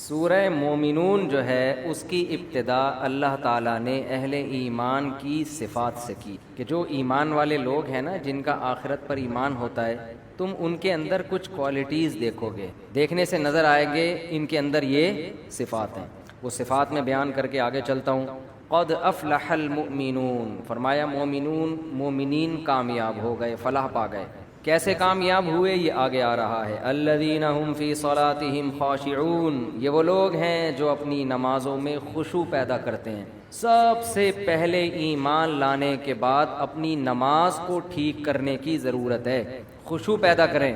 سورہ مومنون جو ہے اس کی ابتدا اللہ تعالیٰ نے اہل ایمان کی صفات سے کی کہ جو ایمان والے لوگ ہیں نا، جن کا آخرت پر ایمان ہوتا ہے، تم ان کے اندر کچھ کوالٹیز دیکھو گے، دیکھنے سے نظر آئے گے ان کے اندر یہ صفات ہیں۔ وہ صفات میں بیان کر کے آگے چلتا ہوں۔ قد افلح المؤمنون، فرمایا مومنین کامیاب ہو گئے، فلاح پا گئے۔ کیسے کامیاب ہوئے یہ آگے آ رہا ہے۔ الذین هم فی صلاتهم خاشعون، یہ وہ لوگ ہیں جو اپنی نمازوں میں خشوع پیدا کرتے ہیں۔ سب سے پہلے ایمان لانے کے بعد اپنی نماز کو ٹھیک کرنے کی ضرورت ہے، خشوع پیدا کریں۔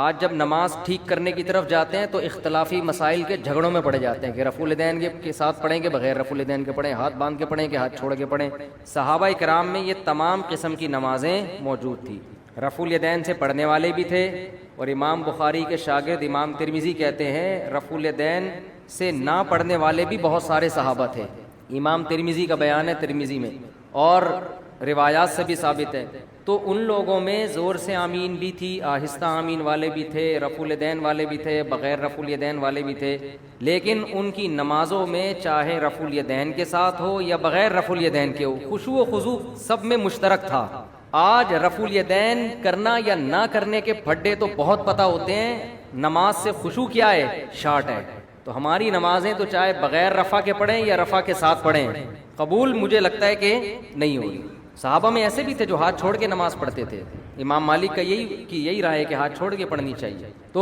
آج جب نماز ٹھیک کرنے کی طرف جاتے ہیں تو اختلافی مسائل کے جھگڑوں میں پڑے جاتے ہیں کہ رفع الیدین کے ساتھ پڑھیں گے، بغیر رفع الیدین کے پڑھیں، ہاتھ باندھ کے پڑھیں کہ ہاتھ چھوڑ کے پڑھیں۔ صحابہ کرام میں یہ تمام قسم کی نمازیں موجود تھیں۔ رفع الیدین سے پڑھنے والے بھی تھے، اور امام بخاری کے شاگرد امام ترمذی کہتے ہیں رفع الیدین سے نہ پڑھنے والے بھی بہت سارے صحابہ تھے۔ امام ترمذی کا بیان ہے ترمذی میں، اور روایات سے بھی ثابت ہے۔ تو ان لوگوں میں زور سے آمین بھی تھی، آہستہ آمین والے بھی تھے، رفع الیدین والے بھی تھے، بغیر رفع الیدین والے بھی تھے، لیکن ان کی نمازوں میں چاہے رفع الیدین کے ساتھ ہو یا بغیر رفع الیدین کے ہو، خشوع و خضوع سب میں مشترک تھا۔ آج رفع الیدین کرنا یا نہ کرنے کے پھڈے تو بہت پتہ ہوتے ہیں، نماز سے خشوع کیا ہے؟ شارٹ ہے۔ تو ہماری نمازیں تو چاہے بغیر رفع کے پڑھیں یا رفع کے ساتھ پڑھیں، قبول مجھے لگتا ہے کہ نہیں ہوگی۔ صحابہ میں ایسے بھی تھے جو ہاتھ چھوڑ کے نماز پڑھتے تھے۔ امام مالک کا یہی رائے ہے کہ ہاتھ چھوڑ کے پڑھنی چاہیے۔ تو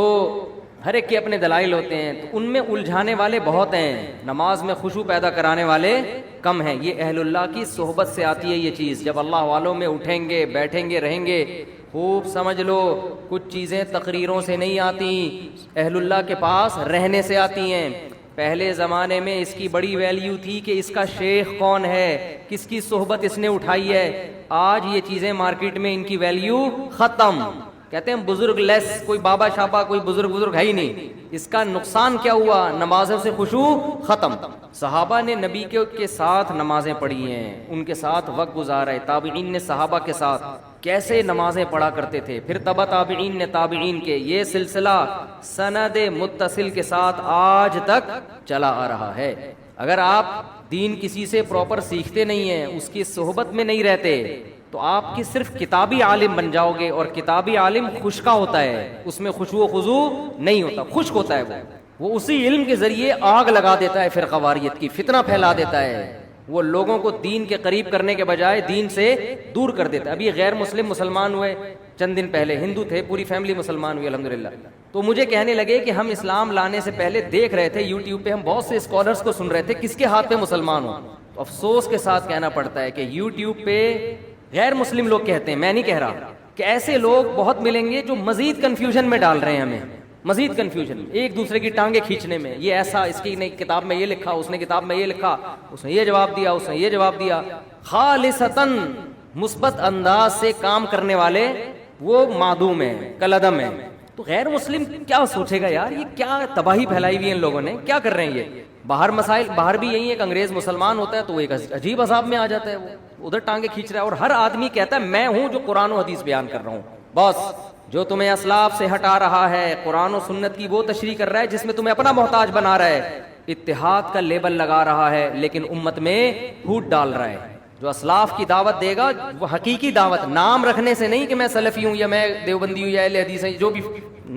ہر ایک کے اپنے دلائل ہوتے ہیں، تو ان میں الجھانے والے بہت ہیں، نماز میں خشوع پیدا کرانے والے کم ہیں۔ یہ اہل اللہ کی صحبت سے آتی ہے یہ چیز۔ جب اللہ والوں میں اٹھیں گے، بیٹھیں گے، رہیں گے، خوب سمجھ لو کچھ چیزیں تقریروں سے نہیں آتی، اہل اللہ کے پاس رہنے سے آتی ہیں۔ پہلے زمانے میں اس کی بڑی ویلیو تھی کہ اس کا شیخ کون ہے، کس کی صحبت اس نے اٹھائی ہے۔ آج یہ چیزیں مارکیٹ میں ان کی ویلیو ختم۔ کہتے ہیں بزرگ لیس، کوئی بابا شابا، کوئی بزرگ ہے ہی نہیں۔ اس کا نقصان کیا ہوا؟ نمازوں سے خشوع ختم۔ صحابہ نے نبی کے ساتھ نمازیں پڑھی ہیں، ان کے ساتھ وقت گزارا ہے۔ تابعین نے صحابہ کے ساتھ کیسے نمازیں پڑھا کرتے تھے، پھر تبع تابعین نے تابعین کے، یہ سلسلہ سند متصل کے ساتھ آج تک چلا آ رہا ہے۔ اگر آپ دین کسی سے پراپر سیکھتے نہیں ہیں، اس کی صحبت میں نہیں رہتے، تو آپ کی صرف کتابی عالم بن جاؤ گے، اور کتابی عالم خشکا ہوتا ہے، اس میں خشوع و خضوع نہیں ہوتا، خشک ہوتا ہے۔ وہ اسی علم کے ذریعے آگ لگا دیتا ہے فرقہ واریت کی، فتنہ پھیلا دیتا ہے، وہ لوگوں کو دین کے قریب کرنے کے بجائے دین سے دور کر دیتا ہے۔ ابھی غیر مسلم مسلمان ہوئے چند دن پہلے، ہندو تھے، پوری فیملی مسلمان ہوئی الحمدللہ۔ تو مجھے کہنے لگے کہ ہم اسلام لانے سے پہلے دیکھ رہے تھے یوٹیوب پہ، ہم بہت سے اسکالرز کو سن رہے تھے کس کے ہاتھ پہ مسلمان ہو۔ تو افسوس کے ساتھ کہنا پڑتا ہے کہ یوٹیوب پہ غیر مسلم لوگ کہتے ہیں، میں نہیں کہہ رہا، کہ ایسے لوگ بہت ملیں گے جو مزید کنفیوژن میں ڈال رہے ہیں ہمیں، مزید کنفیوژن، ایک دوسرے کی ٹانگیں کھینچنے میں۔ یہ ایسا، اس کی کتاب میں یہ لکھا، اس نے کتاب میں یہ لکھا، اس نے یہ جواب دیا، اس نے یہ جواب دیا۔ خالصتاً مثبت انداز سے کام کرنے والے وہ معدوم ہیں، کالعدم ہیں۔ تو غیر مسلم کیا سوچے گا یار، یہ کیا تباہی پھیلائی ہوئی ہے ان لوگوں نے، کیا کر رہے ہیں یہ؟ باہر مسائل، باہر بھی یہی ہے کہ انگریز مسلمان ہوتا ہے تو وہ ایک عجیب عذاب میں آ جاتا ہے، وہ ادھر ٹانگیں کھینچ رہا ہے، اور ہر آدمی کہتا ہے میں ہوں جو قرآن و حدیث بیان کر رہا ہوں۔ بس جو تمہیں اسلاف سے ہٹا رہا ہے، قرآن و سنت کی وہ تشریح کر رہا ہے جس میں تمہیں اپنا محتاج بنا رہا ہے، اتحاد کا لیبل لگا رہا ہے، لیکن امت میں پھوٹ ڈال رہا ہے۔ جو اسلاف کی دعوت دے گا وہ حقیقی دعوت، نام رکھنے سے نہیں کہ میں سلفی ہوں یا میں دیوبندی ہوں یا اہل حدیث ہوں، جو بھی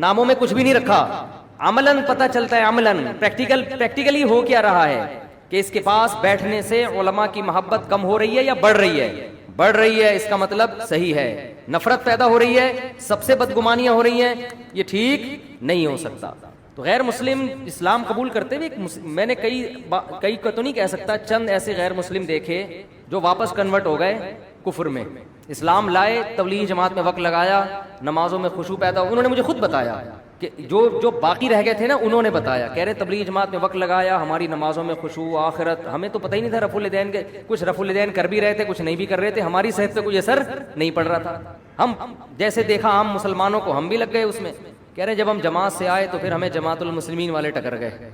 ناموں میں کچھ بھی نہیں رکھا، عملاً پتہ چلتا ہے، عملاً پریکٹیکلی ہو کیا رہا ہے کہ اس کے پاس بیٹھنے سے علماء کی محبت کم ہو رہی ہے یا بڑھ رہی ہے؟ بڑھ رہی ہے، اس کا مطلب صحیح ہے۔ نفرت پیدا ہو رہی ہے، سب سے بدگمانیاں ہو رہی ہیں، یہ ٹھیک نہیں ہو سکتا۔ تو غیر مسلم اسلام قبول کرتے ہوئے میں نے کئی کو تو نہیں کہہ سکتا، چند ایسے غیر مسلم دیکھے جو واپس کنورٹ ہو گئے کفر میں، اسلام لائے، تبلیغ جماعت میں وقت لگایا، نمازوں میں خشوع پیدا، انہوں نے مجھے خود بتایا کہ جو باقی رہ گئے تھے نا، انہوں نے بتایا، کہہ رہے تبلیغ جماعت میں وقت لگایا، ہماری نمازوں میں خشوع، آخرت، ہمیں تو پتہ ہی نہیں تھا رفع الیدین کے، کچھ رفع الیدین کر بھی رہے تھے، کچھ نہیں بھی کر رہے تھے، ہماری صحت پہ کوئی اثر نہیں پڑ رہا تھا، ہم جیسے دیکھا عام مسلمانوں کو، ہم بھی لگ گئے اس میں۔ کہہ رہے جب ہم جماعت سے آئے تو پھر ہمیں جماعت المسلمین والے ٹکر گئے،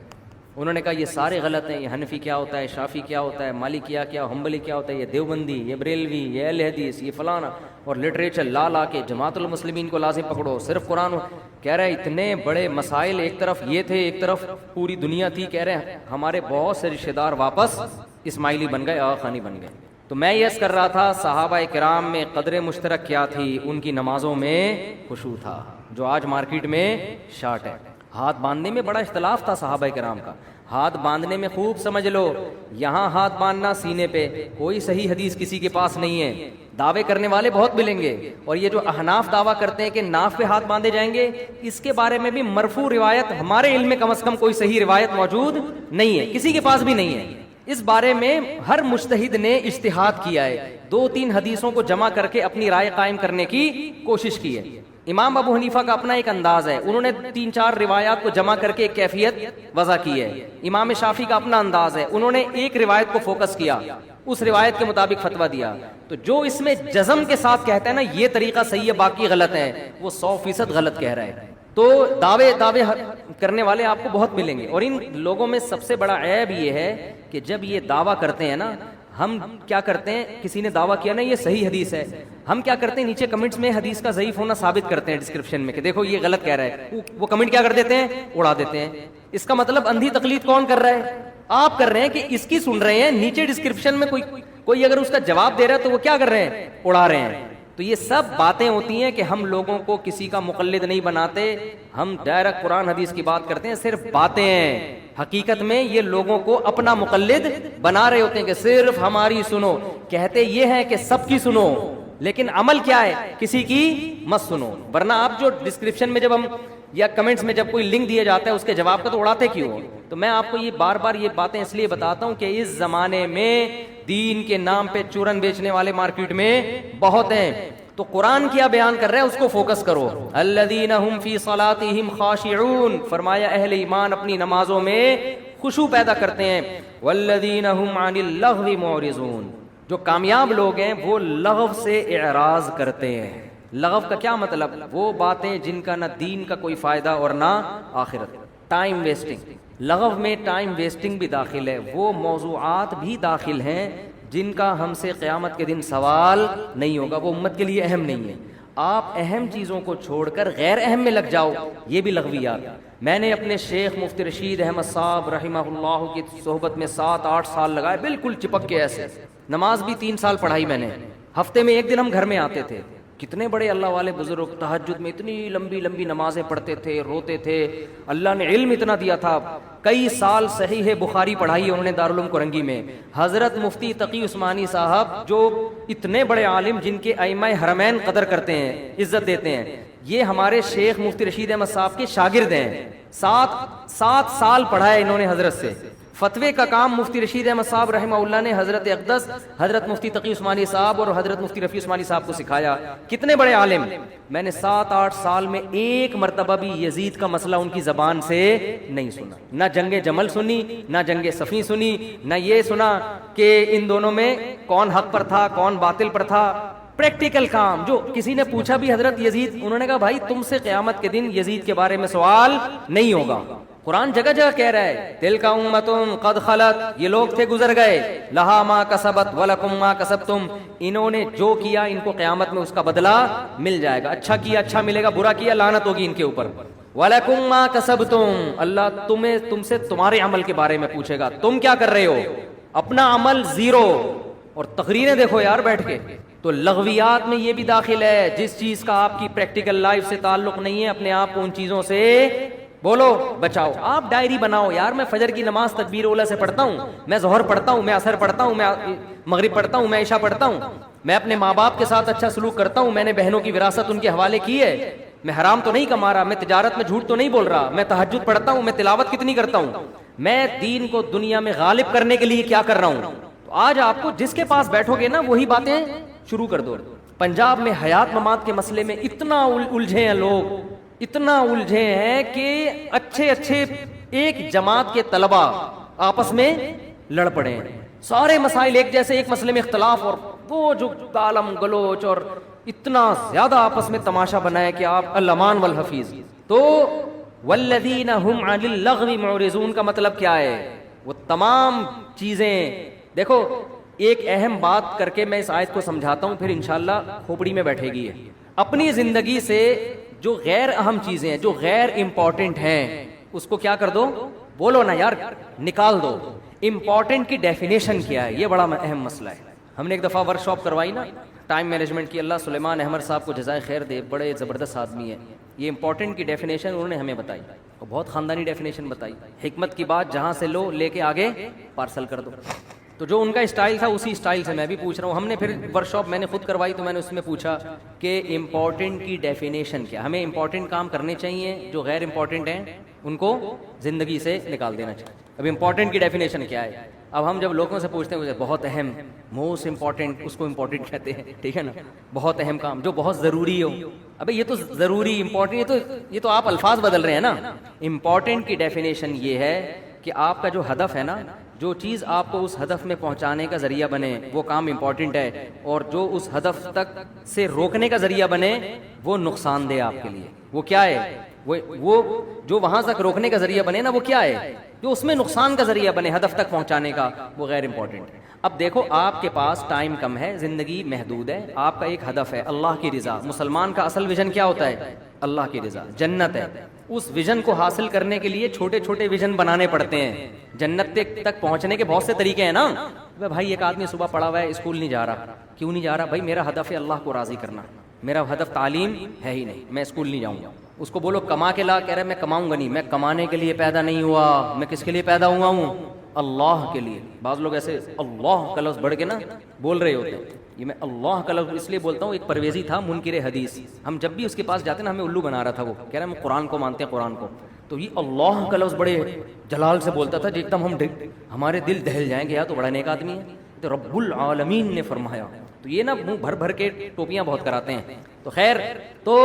انہوں نے کہا یہ سارے غلط ہیں، یہ حنفی کیا ہوتا ہے، شافی کیا ہوتا ہے، مالکیہ کیا، حنبلی کیا ہوتا ہے، یہ دیوبندی، یہ بریلوی، یہ اہل حدیث، یہ فلانا، اور لٹریچر لا کے جماعت المسلمین کو لازم پکڑو، صرف قرآن کہہ رہے اتنے بڑے مسائل، ایک طرف یہ تھے، ایک طرف پوری دنیا تھی، کہہ رہے ہیں ہمارے بہت سے رشتہ دار واپس اسماعیلی بن گئے، آغا خانی بن گئے۔ تو میں یس کر رہا تھا صحابہ کرام میں قدر مشترک کیا تھی، ان کی نمازوں میں خشوع تھا، جو آج مارکیٹ میں شارٹ ہے۔ ہاتھ باندھنے میں بڑا اختلاف تھا صحابہ کرام کا، ہاتھ باندھنے میں خوب سمجھ لو، یہاں ہاتھ باندھنا سینے پہ، کوئی صحیح حدیث کسی کے پاس نہیں ہے، دعوے کرنے والے بہت ملیں گے، اور یہ جو احناف دعویٰ کرتے ہیں کہ ناف پہ ہاتھ باندھے جائیں گے، اس کے بارے میں بھی مرفوع روایت ہمارے علم میں کم از کم کوئی صحیح روایت موجود نہیں ہے، کسی کے پاس بھی نہیں ہے۔ اس بارے میں ہر مجتہد نے اجتہاد کیا ہے، 2-3 حدیثوں کو جمع کر کے اپنی رائے قائم کرنے کی کوشش کی ہے۔ امام ابو حنیفہ کا اپنا ایک انداز ہے، انہوں نے 3-4 روایات کو جمع کر کے ایک کیفیت وضع کی ہے۔ امام شافعی کا اپنا انداز ہے، انہوں نے ایک روایت کو فوکس کیا، اس روایت کے مطابق فتویٰ دیا۔ تو جو اس میں جزم کے ساتھ کہتا ہے نا یہ طریقہ صحیح ہے باقی غلط ہے، وہ 100% غلط کہہ رہا ہے۔ تو دعوے کرنے والے آپ کو بہت ملیں گے، اور ان لوگوں میں سب سے بڑا عیب یہ ہے کہ جب یہ دعویٰ کرتے ہیں نا، ہم کیا کرتے ہیں، کسی نے دعویٰ کیا نا یہ صحیح حدیث ہے، ہم کیا کرتے ہیں نیچے کمنٹس میں حدیث کا ضعیف ہونا ثابت کرتے ہیں، ڈسکرپشن میں کہ دیکھو یہ غلط کہہ رہا ہے، وہ کمنٹ کیا کر دیتے ہیں، اڑا دیتے ہیں۔ اس کا مطلب اندھی تقلید کون کر رہا ہے؟ آپ کر رہے ہیں کہ اس کی سن رہے ہیں، نیچے ڈسکرپشن میں کوئی اگر اس کا جواب دے رہا ہے تو وہ کیا کر رہے ہیں، اڑا رہے ہیں۔ تو یہ سب باتیں ہوتی ہیں کہ ہم لوگوں کو کسی کا مقلد نہیں بناتے، ہم ڈائریکٹ قرآن حدیث کی بات کرتے ہیں، صرف باتیں ہیں، حقیقت میں یہ لوگوں کو اپنا مقلد بنا رہے ہوتے ہیں کہ صرف ہماری سنو، کہتے یہ ہے کہ سب کی سنو، لیکن عمل کیا ہے، کسی کی مت سنو۔ ورنہ آپ جو ڈسکرپشن میں جب ہم یا کمنٹس میں جب کوئی لنک دیا جاتا ہے اس کے جواب کا تو اڑاتے کیوں ہو؟ تو میں آپ کو یہ بار بار یہ باتیں اس لیے بتاتا ہوں کہ اس زمانے میں دین کے نام پہ چورن بیچنے والے مارکیٹ میں بہت ہیں۔ تو قرآن کیا بیان کر رہا ہے اس کو فوکس کرو۔ الذین هم فی صلاتہم خاشعون، فرمایا اہل ایمان اپنی نمازوں میں خشوع پیدا کرتے ہیں۔ والذین هم عن اللغو معرضون، جو کامیاب لوگ ہیں وہ لغو سے اعراض کرتے ہیں۔ لغو کا کیا مطلب؟ وہ باتیں جن کا نہ دین کا کوئی فائدہ اور نہ آخرت، ٹائم ویسٹنگ۔ لغو میں ٹائم ویسٹنگ بھی داخل ہے، وہ موضوعات بھی داخل ہیں جن کا ہم سے قیامت کے دن سوال نہیں ہوگا، وہ امت کے لیے اہم نہیں ہے۔ آپ اہم چیزوں کو چھوڑ کر غیر اہم میں لگ جاؤ، یہ بھی لغویات۔ میں نے اپنے شیخ مفتی رشید احمد صاحب رحمہ اللہ کی صحبت میں 7-8 سال لگائے، بالکل چپک کے ایسے۔ نماز بھی 3 سال پڑھائی میں نے، ہفتے میں 1 دن ہم گھر میں آتے تھے۔ کتنے بڑے اللہ والے بزرگ تہجد میں اتنی لمبی لمبی نمازیں پڑھتے تھے، روتے تھے، اللہ نے علم اتنا دیا تھا۔ کئی سال صحیح بخاری پڑھائی انہوں نے دارالعلوم کرنگی میں۔ حضرت مفتی تقی عثمانی صاحب جو اتنے بڑے عالم جن کے ائمہ حرمین قدر کرتے ہیں، عزت دیتے ہیں، یہ ہمارے شیخ مفتی رشید احمد صاحب کے شاگرد ہیں۔ 7 سال پڑھا ہے انہوں نے حضرت سے۔ فتوے کا کام مفتی رشید احمد صاحب رحمہ اللہ نے حضرت اقدس حضرت مفتی تقی عثمانی صاحب اور حضرت مفتی رفیع عثمانی صاحب کو سکھایا۔ کتنے بڑے عالم! میں نے 7-8 سال میں ایک مرتبہ بھی یزید کا مسئلہ ان کی زبان سے نہیں سنا، نہ جنگ جمل سنی، نہ جنگ صفین سنی، نہ یہ سنا کہ ان دونوں میں کون حق پر تھا کون باطل پر تھا۔ پریکٹیکل کام۔ جو کسی نے پوچھا بھی حضرت یزید، انہوں نے کہا بھائی تم سے قیامت کے دن یزید کے بارے میں سوال نہیں ہوگا۔ قرآن جگہ جگہ کہہ رہا ہے تلک امۃ قد خلت، یہ لوگ تھے گزر گئے، لہا ما کسبت ولکم ما کسبتم، انہوں نے جو کیا ان کو قیامت میں اس کا بدلہ مل جائے گا، اچھا کیا اچھا ملے گا، برا کیا لعنت ہوگی ان کے اوپر۔ ولکم ما کسبتم، اللہ تم سے تمہارے عمل کے بارے میں پوچھے گا، تم کیا کر رہے ہو، اپنا عمل زیرو۔ اور تقریریں دیکھو یار بیٹھ کے۔ تو لغویات میں یہ بھی داخل ہے، جس چیز کا آپ کی پریکٹیکل لائف سے تعلق نہیں ہے اپنے آپ کو ان چیزوں سے بولو بچاؤ۔ آپ ڈائری بناؤ یار، میں فجر کی نماز تکبیر اولا سے پڑھتا ہوں، میں ظہر پڑھتا ہوں، میں عصر پڑھتا ہوں، میں مغرب پڑھتا ہوں، میں عشاء پڑھتا ہوں، میں اپنے ماں باپ کے ساتھ اچھا سلوک کرتا ہوں، میں نے بہنوں کی وراثت ان کے حوالے کی ہے، میں حرام تو نہیں کما رہا، میں تجارت میں جھوٹ تو نہیں بول رہا، میں تہجد پڑھتا ہوں، میں تلاوت کتنی کرتا ہوں، میں دین کو دنیا میں غالب کرنے کے لیے کیا کر رہا ہوں۔ تو آج آپ کو جس کے پاس بیٹھو گے نا وہی باتیں شروع کر دو۔ پنجاب میں حیات ممات کے مسئلے میں اتنا الجھے ہیں لوگ، اتنا الجھے ہیں کہ اچھے ایک جماعت کے طلبہ آپس میں لڑ پڑے ہیں، سارے مسائل ایک جیسے، ایک مسئلے میں اختلاف، اور وہ جو گالم گلوچ اور اتنا زیادہ آپس میں تماشا بنا ہے کہ آپ الامان والحفیظ۔ تو والذین هم عن اللغو معرضون کا مطلب کیا ہے؟ وہ تمام چیزیں. دیکھو ایک اہم بات کر کے میں اس آیت کو سمجھاتا ہوں، پھر انشاءاللہ کھوپڑی میں بیٹھے گی. اپنی زندگی سے جو غیر اہم چیزیں ہیں، جو غیر امپورٹنٹ ہیں، اس کو کیا کر دو؟ بولو نا یار، نکال دو. امپورٹنٹ کی ڈیفینیشن کیا ہے؟ یہ بڑا اہم مسئلہ ہے. ہم نے ایک دفعہ ورک شاپ کروائی نا ٹائم مینجمنٹ کی. اللہ سلیمان احمد صاحب کو جزائے خیر دے، بڑے زبردست آدمی ہیں. یہ امپورٹنٹ کی ڈیفینیشن انہوں نے ہمیں بتائی، اور بہت خاندانی ڈیفینیشن بتائی. حکمت کی بات جہاں سے لو، لے کے آگے پارسل کر دو. تو جو ان کا اسٹائل تھا اسی اسٹائل سے میں بھی پوچھ رہا ہوں. ہم نے پھر ورک شاپ میں نے خود کروائی، تو میں نے اس میں پوچھا کہ امپورٹنٹ کی ڈیفینیشن کیا. ہمیں امپورٹنٹ کام کرنے چاہیے، جو غیر امپورٹنٹ ہیں ان کو زندگی سے نکال دینا چاہیے. اب امپورٹنٹ کی ڈیفینیشن کیا ہے؟ اب ہم جب لوگوں سے پوچھتے ہیں بہت اہم، موسٹ امپورٹنٹ، اس کو امپورٹنٹ کہتے ہیں، ٹھیک ہے نا. بہت اہم کام جو بہت ضروری ہو. ابے یہ تو ضروری امپورٹنٹ، یہ تو آپ الفاظ بدل رہے ہیں نا. امپورٹنٹ کی ڈیفینیشن یہ ہے کہ آپ کا جو ہدف ہے نا، جو چیز آپ کو اس ہدف میں پہنچانے کا ذریعہ بنے، وہ کام امپورٹنٹ ہے. اور جو اس ہدف تک سے روکنے کا ذریعہ بنے وہ نقصان دہ آپ کے لیے. وہ کیا ہے؟ وہ جو وہاں تک روکنے کا ذریعہ بنے نا، وہ کیا ہے؟ جو اس میں نقصان کا ذریعہ بنے ہدف تک پہنچانے کا، وہ غیر امپورٹنٹ ہے. اب دیکھو آپ کے پاس ٹائم کم ہے، زندگی محدود ہے، آپ کا ایک ہدف ہے اللہ کی رضا. مسلمان کا اصل ویژن کیا ہوتا ہے؟ اللہ کی رضا، جنت ہے. اس ویژن کو حاصل کرنے کے لیے چھوٹے چھوٹے ویژن بنانے پڑتے ہیں. جنت تک پہنچنے کے بہت سے طریقے ہیں نا. بھائی ایک آدمی صبح پڑھا ہوا ہے، اسکول نہیں جا رہا. کیوں نہیں جا رہا؟ بھائی میرا ہدف ہے اللہ کو راضی کرنا، میرا ہدف تعلیم ہے ہی نہیں، میں اسکول نہیں جاؤں گا. اس کو بولو کما کے لا، کہہ رہا ہے میں کماؤں گا نہیں. میں کمانے کے لیے پیدا نہیں ہوا، میں کس کے لیے پیدا ہوا ہوں؟ اللہ کے لیے. بعض لوگ ایسے اللہ کا لفظ بڑھ کے نا بول رہے ہوتے ہیں. یہ میں اللہ کا لفظ اس لیے بولتا ہوں، ایک پرویزی تھا منکر حدیث، ہم جب بھی اس کے پاس جاتے نا ہمیں الو بنا رہا تھا. وہ کہہ رہا ہے ہم قرآن کو مانتے ہیں، قرآن کو. تو یہ اللہ کا لفظ بڑے جلال سے بولتا تھا، ایک دم ہمارے دل دہل جائیں گے، یار تو بڑا نیک آدمی ہے، تو رب العالمین نے فرمایا. تو یہ نا منہ بھر بھر کے ٹوپیاں بہت کراتے ہیں. تو خیر، تو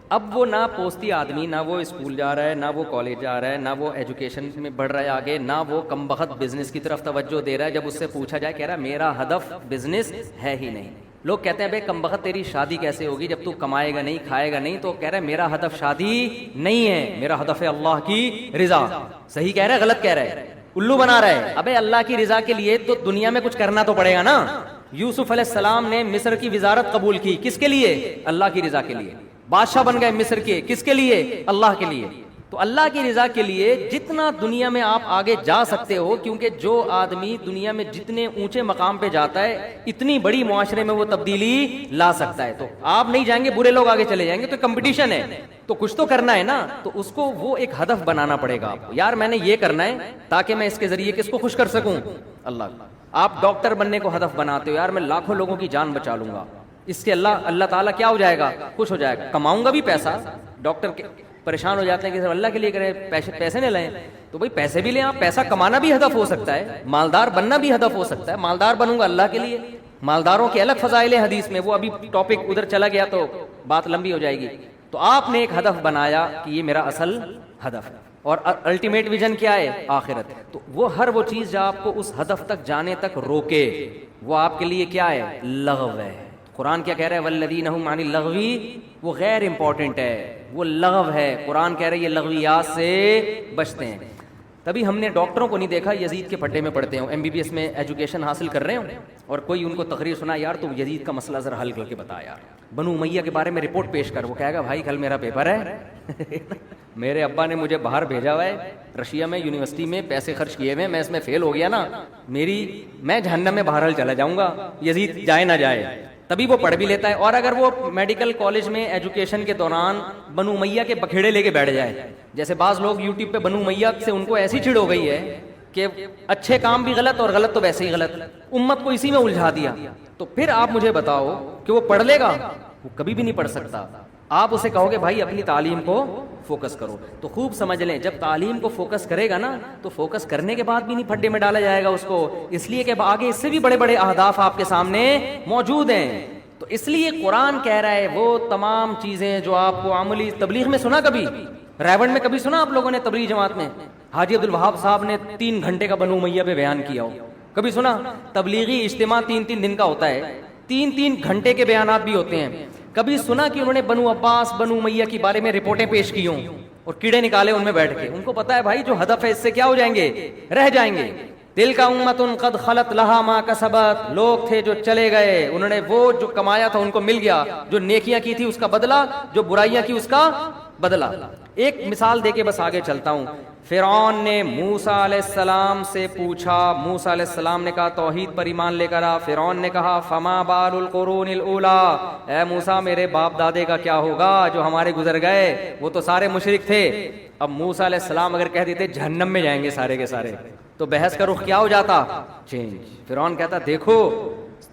اب وہ نہ پوستی آدمی، نہ وہ اسکول جا رہا ہے، نہ وہ کالج جا رہا ہے، نہ وہ ایجوکیشن میں بڑھ رہا ہے آگے، نہ وہ کم بخت بزنس کی طرف توجہ دے رہا ہے. جب اس سے پوچھا جائے، کہہ رہا ہے میرا ہدف بزنس ہے ہی نہیں. لوگ کہتے ہیں بھائی کم بخت تیری شادی کیسے ہوگی جب تو کمائے گا نہیں، کھائے گا نہیں؟ تو کہہ رہا ہے میرا ہدف شادی نہیں ہے، میرا ہدف ہے اللہ کی رضا. صحیح کہہ رہا ہے غلط کہہ رہا ہے؟ الو بنا رہا ہے. ابے اللہ کی رضا کے لیے تو دنیا میں کچھ کرنا تو پڑے گا نا. یوسف علیہ السلام نے مصر کی وزارت قبول کی، کس کے لیے؟ اللہ کی رضا کے لیے. بادشاہ بن گئے مصر کے، کس کے لیے؟ اللہ کے لیے. تو اللہ کی رضا کے لیے جتنا دنیا میں آپ آگے جا سکتے ہو، کیونکہ جو آدمی دنیا میں جتنے اونچے مقام پہ جاتا ہے اتنی بڑی معاشرے میں وہ تبدیلی لا سکتا ہے. تو آپ نہیں جائیں گے، برے لوگ آگے چلے جائیں گے. تو کمپٹیشن ہے، تو کچھ تو کرنا ہے نا. تو اس کو وہ ایک ہدف بنانا پڑے گا آپ کو. یار میں نے یہ کرنا ہے تاکہ میں اس کے ذریعے کس کو خوش کر سکوں؟ اللہ. آپ ڈاکٹر بننے کو ہدف بناتے ہو، یار میں لاکھوں لوگوں کی جان بچا لوں گا. اس کے اللہ تعالیٰ کیا ہو جائے گا؟ خوش ہو جائے گا. کماؤں گا بھی پیسہ. ڈاکٹر پریشان ہو جاتے ہیں کہ اللہ کے لیے کریں، پیسے نہیں لیں. تو بھائی پیسے بھی لیں آپ. پیسہ کمانا بھی ہدف ہو سکتا ہے، مالدار بننا بھی ہدف ہو سکتا ہے. مالدار بنوں گا اللہ کے لیے. مالداروں کے الگ فضائل حدیث میں، وہ ابھی ٹاپک ادھر چلا گیا تو بات لمبی ہو جائے گی. تو آپ نے ایک ہدف بنایا کہ یہ میرا اصل ہدف ہے، اور الٹیمیٹ ویژن کیا ہے؟ آخرت. تو وہ چیز جو آپ کو اس ہدف تک جانے تک روکے، وہ آپ کے لیے کیا ہے؟ لغو ہے. قرآن کیا کہہ رہا ہے؟ والذین هم عن اللغو، وہ غیر امپورٹنٹ ہے، وہ لغو ہے. قرآن کہہ رہا ہے یہ لغویات سے بچتے ہیں. تبھی ہم نے ڈاکٹروں کو نہیں دیکھا یزید کے پھڈے میں پڑھتے ہوں، ایم بی بی ایس میں ایجوکیشن حاصل کر رہے ہوں، اور کوئی ان کو تقریر سنا، یار تو یزید کا مسئلہ ذرا حل کر کے بتا، یار بنو امیہ کے بارے میں رپورٹ پیش کر. وہ کہے گا بھائی کل میرا پیپر ہے میرے ابا نے مجھے باہر بھیجا ہوا ہے رشیا میں، یونیورسٹی میں پیسے خرچ کیے ہوئے، میں اس میں فیل ہو گیا نا، میں جہنم میں بہرحال چلا جاؤں گا، یزید جائے نہ جائے. تبھی وہ پڑھ بھی لیتا ہے. اور اگر وہ میڈیکل کالج میں ایجوکیشن کے دوران بنو امیہ کے بکھیڑے لے کے بیٹھ جائے، جیسے بعض لوگ یوٹیوب پہ بنو امیہ سے ان کو ایسی چڑ ہو گئی ہے کہ اچھے کام بھی غلط اور غلط تو ویسے ہی غلط، امت کو اسی میں الجھا دیا، تو پھر آپ مجھے بتاؤ کہ وہ پڑھ لے گا؟ وہ کبھی بھی نہیں پڑھ سکتا. آپ اسے کہو گے بھائی اپنی تعلیم کو فوکس کرو. تو خوب سمجھ لیں، جب تعلیم کو فوکس کرے گا نا تو فوکس کرنے کے بعد بھی نہیں پھڈے میں ڈالا جائے گا اس کو، اس لیے کہ آگے اس سے بھی بڑے بڑے اہداف آپ کے سامنے موجود ہیں. تو اس لیے قرآن کہہ رہا ہے وہ تمام چیزیں جو آپ کو عملی تبلیغ میں سنا، کبھی ریونڈ میں کبھی سنا آپ لوگوں نے؟ تبلیغ جماعت میں حاجی عبدالوہاب صاحب نے 3 گھنٹے کا بنو امیہ پہ بیان کیا ہو، کبھی سنا؟ تبلیغی اجتماع 3 دن کا ہوتا ہے، 3 گھنٹے کے بیانات بھی ہوتے ہیں. کبھی سنا کہ انہوں نے بنو عباس، بنو امیہ کے بارے میں رپورٹیں پیش کی ہوں؟ اور کیڑے نکالے ان میں بیٹھ کے. ان کو پتا ہے بھائی جو ہدف ہے اس سے کیا ہو جائیں گے, رہ جائیں گے. تلک امۃ قد خلت لہا ما کسبت, لوگ تھے جو چلے گئے, انہوں نے وہ جو کمایا تھا ان کو مل گیا, جو نیکیاں کی تھی اس کا بدلہ, جو برائیاں کی اس کا بدلہ. ایک مثال دے کے بس آگے چلتا ہوں. فرعون نے موسیٰ علیہ السلام سے پوچھا, موسیٰ علیہ السلام نے کہا توحید پر ایمان لے کر آ. فرعون نے کہا فما بال القرون الاولی, اے موسیٰ میرے باپ دادے کا کیا ہوگا جو ہمارے گزر گئے, وہ تو سارے مشرک تھے. اب موسیٰ علیہ السلام اگر کہہ دیتے جہنم میں جائیں گے سارے کے سارے, تو بحث کا رخ کیا ہو جاتا, چینج. فرعون کہتا دیکھو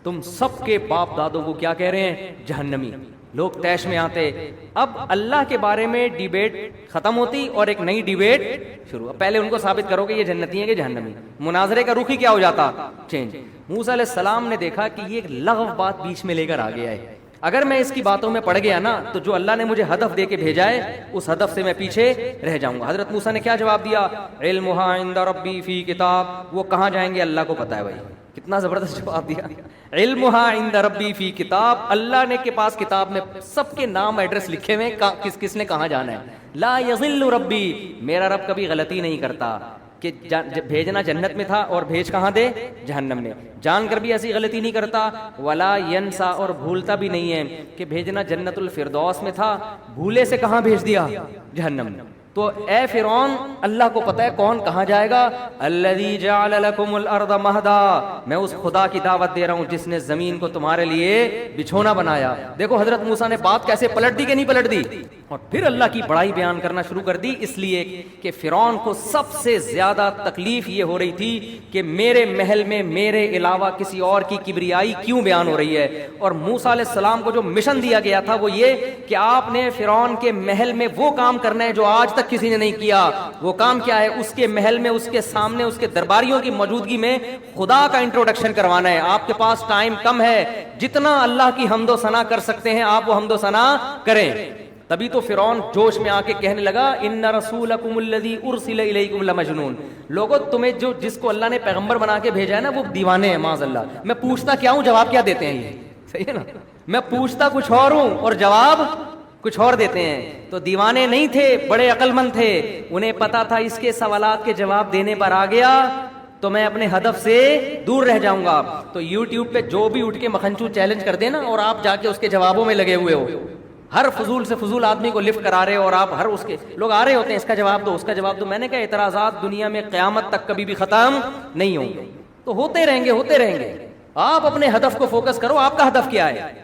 تم سب کے باپ دادوں کو کیا کہہ رہے ہیں, جہنمی. لوگ تیش میں آتے. اب اللہ کے بارے میں ڈیبیٹ ختم ہوتی اور ایک نئی ڈیبیٹ شروع. پہلے ان کو ثابت کرو کہ یہ جنتی ہیں کہ جہنمی. مناظرے کا رخ ہی کیا ہو جاتا, چینج. موسیٰ علیہ السلام نے دیکھا کہ یہ ایک لغو بات بیچ میں لے کر آ گیا ہے. اگر میں اس کی باتوں میں پڑ گیا نا تو جو اللہ نے مجھے ہدف دے کے بھیجا ہے اس ہدف سے میں پیچھے رہ جاؤں گا. حضرت موسیٰ نے کیا جواب دیا, علمها عند ربی فی کتاب. وہ کہاں جائیں گے اللہ کو پتا ہے. بھائی کتنا زبردست جواب دیا. علمها عند ربی فی کتاب, اللہ نے کے پاس کتاب میں سب کے نام ایڈریس لکھے ہوئے, کس کس نے کہاں جانا ہے. لا یضل ربی, میرا رب کبھی غلطی نہیں کرتا کہ بھیجنا جنت میں تھا اور بھیج کہاں دے, جہنم میں. جان کر بھی ایسی غلطی نہیں کرتا. ولا ینسا, اور بھولتا بھی نہیں ہے کہ بھیجنا جنت الفردوس میں تھا, بھولے سے کہاں بھیج دیا, جہنم میں. تو اے فرعون اللہ کو پتہ ہے کون کہاں جائے گا. الذی جعل لکم الارض مہدا, میں اس خدا کی دعوت دے رہا ہوں جس نے زمین کو تمہارے لیے بچھونا بنایا. دیکھو حضرت موسیٰ نے بات کیسے پلٹ دی کہ نہیں پلٹ دی, اور پھر اللہ کی بڑائی بیان کرنا شروع کر دی. اس لیے کہ فرعون کو سب سے زیادہ تکلیف یہ ہو رہی تھی کہ میرے محل میں میرے علاوہ کسی اور کی کبریائی کیوں بیان ہو رہی ہے. اور موسیٰ علیہ السلام کو جو مشن دیا گیا تھا وہ یہ کہ آپ نے فرعون کے محل میں وہ کام کرنا ہے جو آج تک کسی نے نہیں کیا. وہ کام کیا ہے, اس کے محل میں, اس کے سامنے, اس کے درباریوں کی موجودگی میں خدا کا انٹروڈکشن کروانا ہے. آپ کے پاس ٹائم کم ہے, جتنا اللہ کی حمد و ثنا کر سکتے ہیں آپ وہ حمد و ثنا کریں. تبھی تو فرعون جوش میں آ کے کہنے لگا ان رسولکم الذی ارسل الیکم لمجنون. لوگوں تمہیں جو جس کو اللہ نے پیغمبر بنا کے بھیجا ہے نا وہ دیوانے ہیں معاذ اللہ. میں پوچھتا کیا ہوں, جواب کیا دیتے ہیں, یہ صحیح ہے نا. میں پوچھتا کچھ اور ہوں اور جواب کچھ اور دیتے ہیں. تو دیوانے نہیں تھے, بڑے عقل مند تھے. انہیں پتا تھا اس کے سوالات کے جواب دینے پر آ گیا تو میں اپنے ہدف سے دور رہ جاؤں گا. تو یوٹیوب پہ جو بھی اٹھ کے مکھنچو چیلنج کر دے نا اور آپ جا کے اس کے جوابوں میں لگے ہوئے ہو, ہر فضول سے فضول آدمی کو لفٹ کرا رہے ہو, اور آپ ہر اس کے لوگ آ رہے ہوتے ہیں اس کا جواب دو, اس کا جواب دو. میں نے کہا اعتراضات دنیا میں قیامت تک کبھی بھی ختم نہیں ہوں گے, تو ہوتے رہیں گے. آپ اپنے ہدف کو فوکس کرو, آپ کا ہدف کیا ہے.